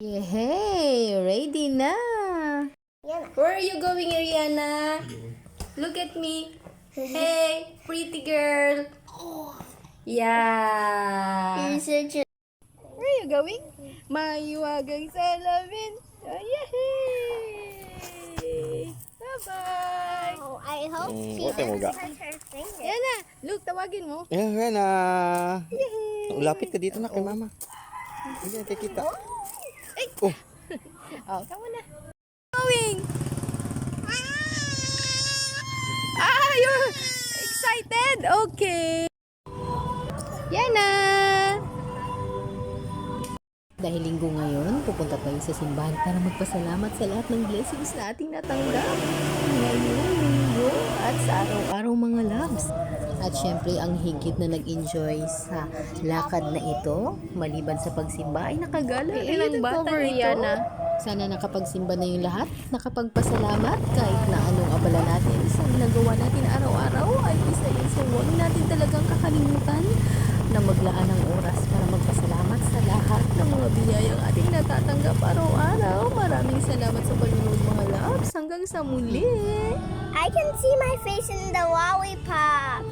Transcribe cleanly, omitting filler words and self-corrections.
Hey, ready na. Where are you going, Ariana? Look at me. Hey, pretty girl. Yeah. Where are you going? Mayuwagang salamin. Oh, yay! Bye-bye. Oh, I hope she What time mo ga? doesn't hurt her finger. Yan na. Look, tawagin mo. Yan na. Yay! Lapit ka dito na kay mama. Hindi na kita. Ay! Oh. Oh, come na. Going! Ah, you're excited? Okay. Yan na. Dahil linggo ngayon, pupunta tayo sa simbahan para magpasalamat sa lahat ng blessings na ating natanggap ngayong linggo at sa araw-araw mga loves. At syempre, ang higit na nag-enjoy sa lakad na ito, maliban sa pagsimba, ay nakagala rin ang bata ito. Sana nakapagsimba na yung lahat, nakapagpasalamat kahit na anong abala natin sa ginagawa natin araw-araw ay isa yun sa huwag natin talagang kakalimutan na maglaan ng oras para magpasalamat sa lahat ng mga biyayang ating natatanggap araw-araw. Maraming salamat sa panonood mga loves. Hanggang sa muli! I can see my face in the lollipop.